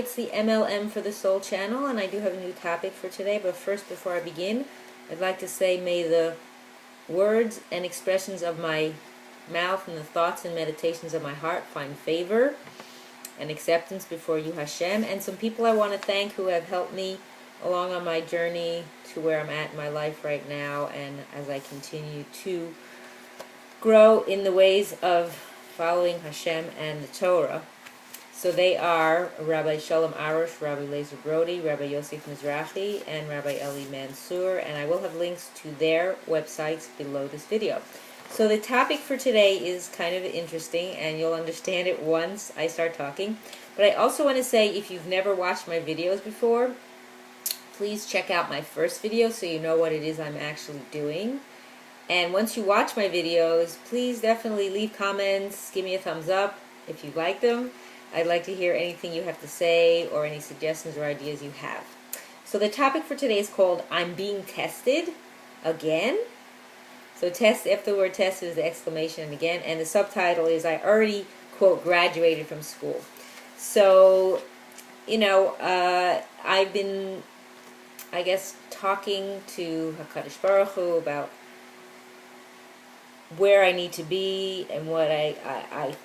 it's the M.L.M for the Soul channel, and I do have a new topic for today. But first, before I begin, I'd like to say, may the words and expressions of my mouth and the thoughts and meditations of my heart find favor and acceptance before you, Hashem. And some people I want to thank who have helped me along on my journey to where I'm at in my life right now, and as I continue to grow in the ways of following Hashem and the Torah. So they are Rabbi Shalom Arush, Rabbi Lazer Brody, Rabbi Yosef Mizrahi, and Rabbi Eli Mansour, and I will have links to their websites below this video. So the topic for today is kind of interesting, and you'll understand it once I start talking. But I also want to say, if you've never watched my videos before, please check out my first video so you know what it is I'm actually doing. And once you watch my videos, please definitely leave comments, give me a thumbs up if you like them. I'd like to hear anything you have to say or any suggestions or ideas you have. So the topic for today is called I'm Being Tested Again. So test, after the word tested, is the exclamation and again. And the subtitle is I already, quote, graduated from school. So, you know, I've been, I guess, talking to HaKadosh Baruch Hu about where I need to be and what I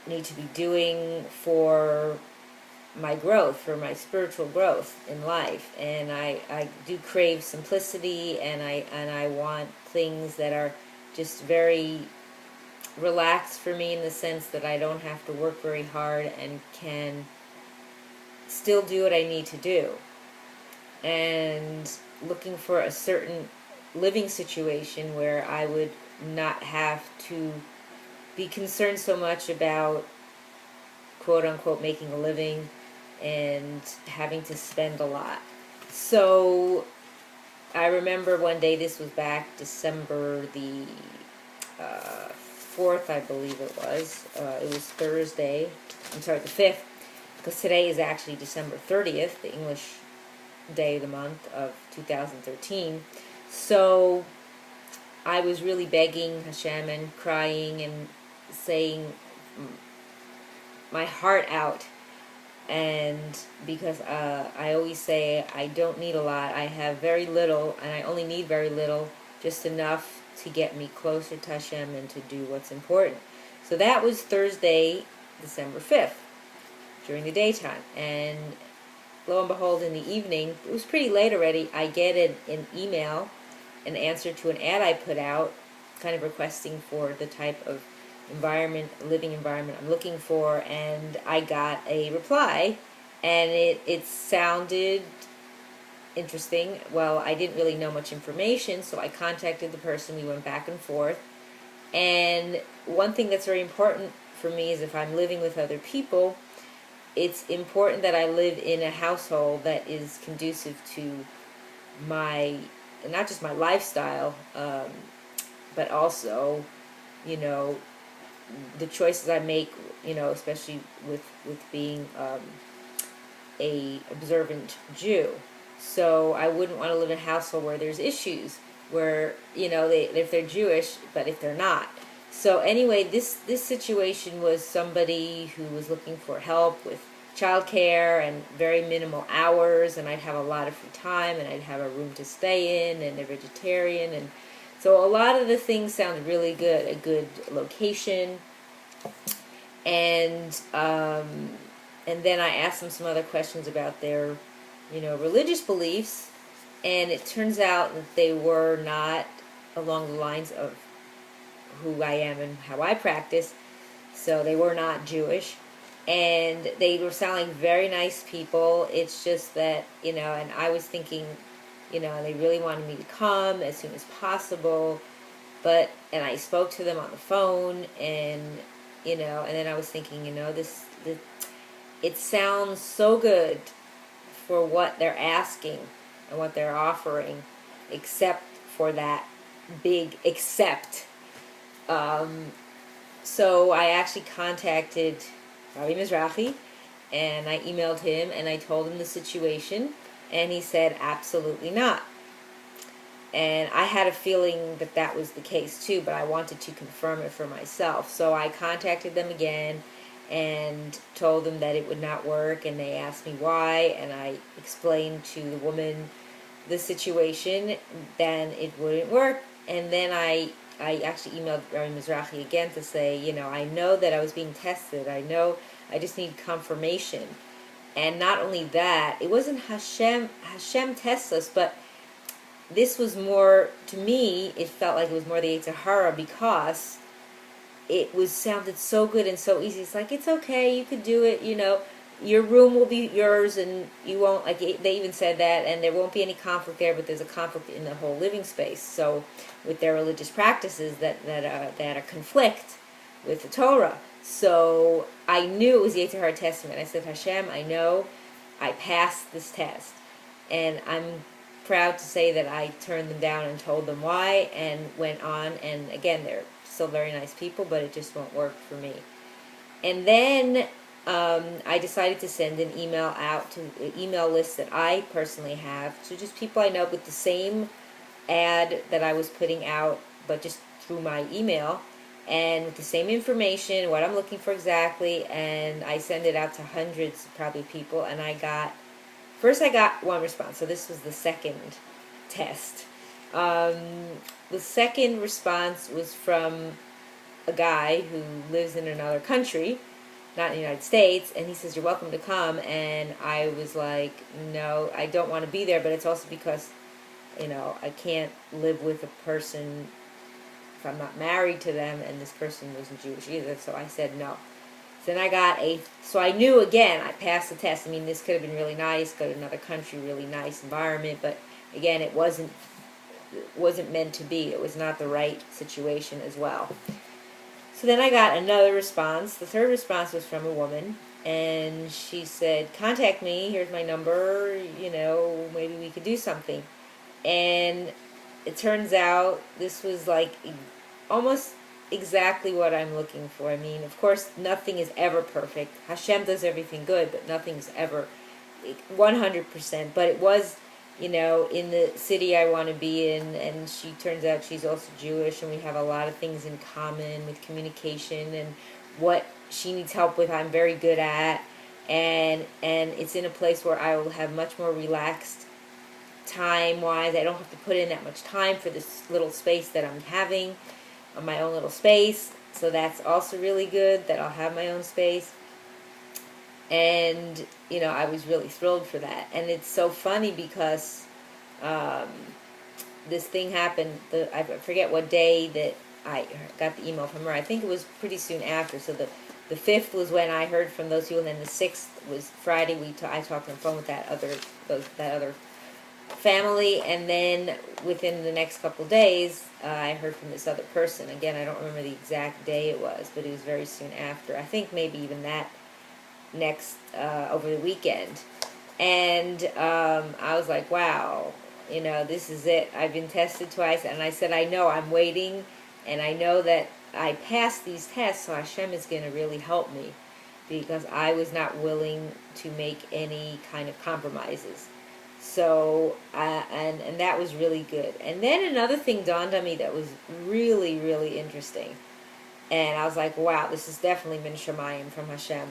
need to be doing for my growth, for my spiritual growth in life. And I do crave simplicity, and I want things that are just very relaxed for me, in the sense that I don't have to work very hard and can still do what I need to do. And looking for a certain living situation where I would not have to be concerned so much about, quote-unquote, making a living and having to spend a lot. So I remember one day, this was back December the 4th, I believe it was. It was Thursday. I'm sorry, the 5th, because today is actually December 30th, the English day of the month of 2013. So I was really begging Hashem and crying and saying my heart out, and because I always say I don't need a lot, I have very little, and I only need very little, just enough to get me closer to Hashem and to do what's important. So that was Thursday, December 5th, during the daytime, and lo and behold, in the evening, it was pretty late already, I get an email, an answer to an ad I put out, kind of requesting for the type of living environment I'm looking for, and I got a reply, and it sounded interesting. Well, I didn't really know much information, so I contacted the person, we went back and forth, and one thing that's very important for me is if I'm living with other people, it's important that I live in a household that is conducive to my, not just my lifestyle, but also, you know, the choices I make, you know, especially with being a observant Jew. So I wouldn't want to live in a household where there's issues, where, you know, if they're Jewish, but if they're not. So anyway, this situation was somebody who was looking for help with childcare and very minimal hours, and I'd have a lot of free time, and I'd have a room to stay in, and they're vegetarian, and so a lot of the things sound really good, a good location, and then I asked them some other questions about their, you know, religious beliefs, and it turns out that they were not along the lines of who I am and how I practice, so they were not Jewish, and they were sounding very nice people. It's just that, you know, and I was thinking, you know, they really wanted me to come as soon as possible, and I spoke to them on the phone, and, you know, and then I was thinking, you know, it sounds so good for what they're asking and what they're offering, except for that big except. So I actually contacted Rabbi Mizrahi, and I emailed him, and I told him the situation, and he said, absolutely not. And I had a feeling that that was the case too, but I wanted to confirm it for myself. So I contacted them again, and told them that it would not work, and they asked me why, and I explained to the woman the situation, then it wouldn't work. And then I actually emailed Rabbi Mizrahi again to say, I know that I was being tested. I know I just need confirmation. And not only that, it wasn't Hashem tests us, but this was more, to me, it felt like it was more the Yetzer Hara, because it sounded so good and so easy. It's like, it's okay, you could do it, your room will be yours, and you won't, like, they even said that, and there won't be any conflict there, but there's a conflict in the whole living space. So with their religious practices that conflict with the Torah. So I knew it was the Yetzer Hara testament. I said, Hashem, I know I passed this test, and I'm proud to say that I turned them down and told them why, and went on. And again, they're still very nice people, but it just won't work for me. And then I decided to send an email out to an email list that I personally have, to just people I know, with the same ad that I was putting out, but just through my email, and with the same information, what I'm looking for exactly. And I send it out to hundreds, probably, people, and first I got one response. So this was the second test. The second response was from a guy who lives in another country, not in the United States, and he says, you're welcome to come. And I was like, no, I don't want to be there, but it's also because, I can't live with a person if I'm not married to them, and this person wasn't Jewish either, so I said no. So then so I knew, again, I passed the test. I mean, this could have been really nice, go to another country, really nice environment, but again, it wasn't meant to be. It was not the right situation as well. So then I got another response. The third response was from a woman, and she said, contact me, here's my number, maybe we could do something. And it turns out this was like almost exactly what I'm looking for. I mean, of course, nothing is ever perfect. Hashem does everything good, but nothing's ever 100%. But it was, in the city I want to be in, and she turns out she's also Jewish, and we have a lot of things in common with communication, and what she needs help with I'm very good at, and it's in a place where I will have much more relaxed time-wise. I don't have to put in that much time for this little space that I'm having, my own little space. So that's also really good, that I'll have my own space. And, I was really thrilled for that. And it's so funny because this thing happened, I forget what day that I got the email from her. I think it was pretty soon after. So the 5th was when I heard from those people, and then the 6th was Friday. I talked on the phone with that other family, and then within the next couple of days, I heard from this other person. Again, I don't remember the exact day it was, but it was very soon after. I think maybe even that next, over the weekend. And I was like, wow, this is it. I've been tested twice, and I said, I know, I'm waiting, and I know that I passed these tests, so Hashem is going to really help me, because I was not willing to make any kind of compromises. So, and that was really good. And then another thing dawned on me that was really, really interesting. And I was like, wow, this is definitely Min Shamayim, from Hashem.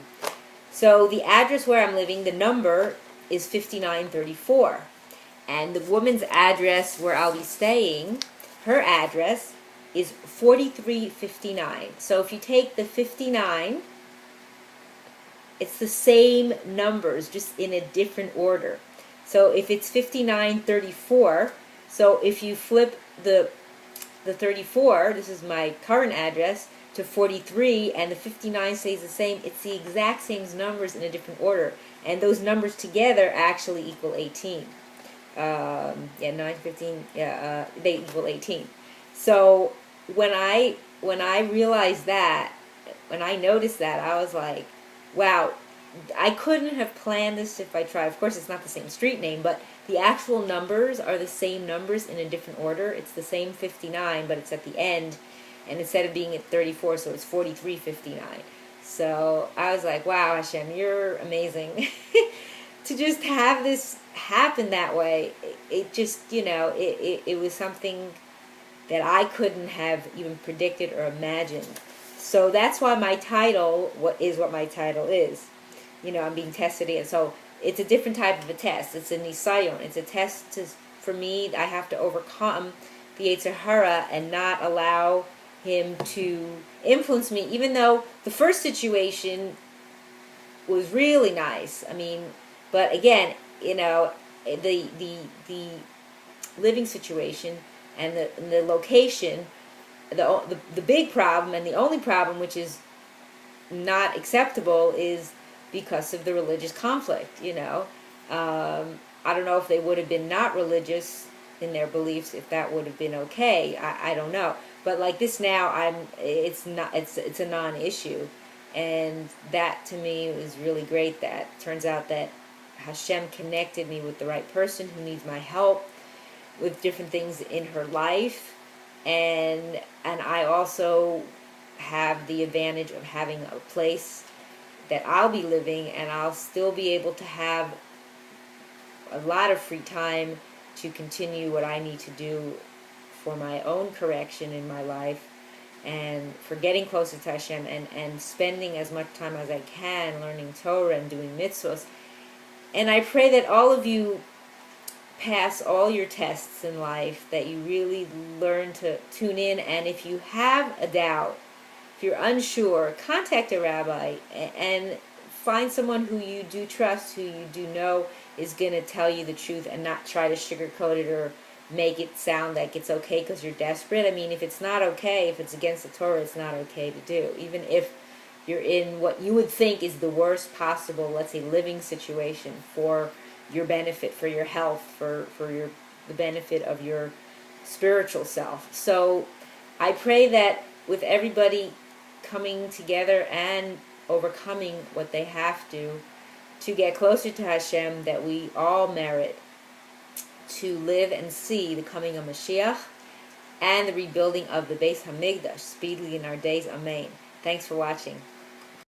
So the address where I'm living, the number is 5934. And the woman's address where I'll be staying, her address is 4359. So if you take the 59, it's the same numbers, just in a different order. So if it's 5934, so if you flip the 34, this is my current address, to 43, and the 59 stays the same, it's the exact same numbers in a different order. And those numbers together actually equal 18. 9, 15, they equal 18. So when I realized that, when I noticed that, I was like, wow, I couldn't have planned this if I tried. Of course, it's not the same street name, but the actual numbers are the same numbers in a different order. It's the same 59, but it's at the end, and instead of being at 34, so it's 4359. So I was like, wow, Hashem, you're amazing. To just have this happen that way, it just, it was something that I couldn't have even predicted or imagined. So that's why my title what my title is. I'm being tested again. So it's a different type of a test. It's a nisayon. It's a test for me. I have to overcome the Yetzer Hara and not allow him to influence me, even though the first situation was really nice. But again, the living situation and the location, the big problem and the only problem, which is not acceptable, is because of the religious conflict. I don't know if they would have been not religious in their beliefs, if that would have been okay. I don't know. But like this now, it's a non-issue, and that to me was really great. That turns out that Hashem connected me with the right person who needs my help with different things in her life, and I also have the advantage of having a place that I'll be living, and I'll still be able to have a lot of free time to continue what I need to do for my own correction in my life and for getting closer to Hashem, and spending as much time as I can learning Torah and doing mitzvahs. And I pray that all of you pass all your tests in life, that you really learn to tune in, and if you have a doubt, if you're unsure, contact a rabbi and find someone who you do trust, who you do know is going to tell you the truth and not try to sugarcoat it or make it sound like it's okay because you're desperate. If it's not okay, if it's against the Torah, it's not okay to do. Even if you're in what you would think is the worst possible, let's say, living situation for your benefit, for your health, for the benefit of your spiritual self. So I pray that with everybody coming together and overcoming what they have to get closer to Hashem, that we all merit to live and see the coming of Mashiach and the rebuilding of the Beis Hamikdash speedily in our days. Amen. Thanks for watching.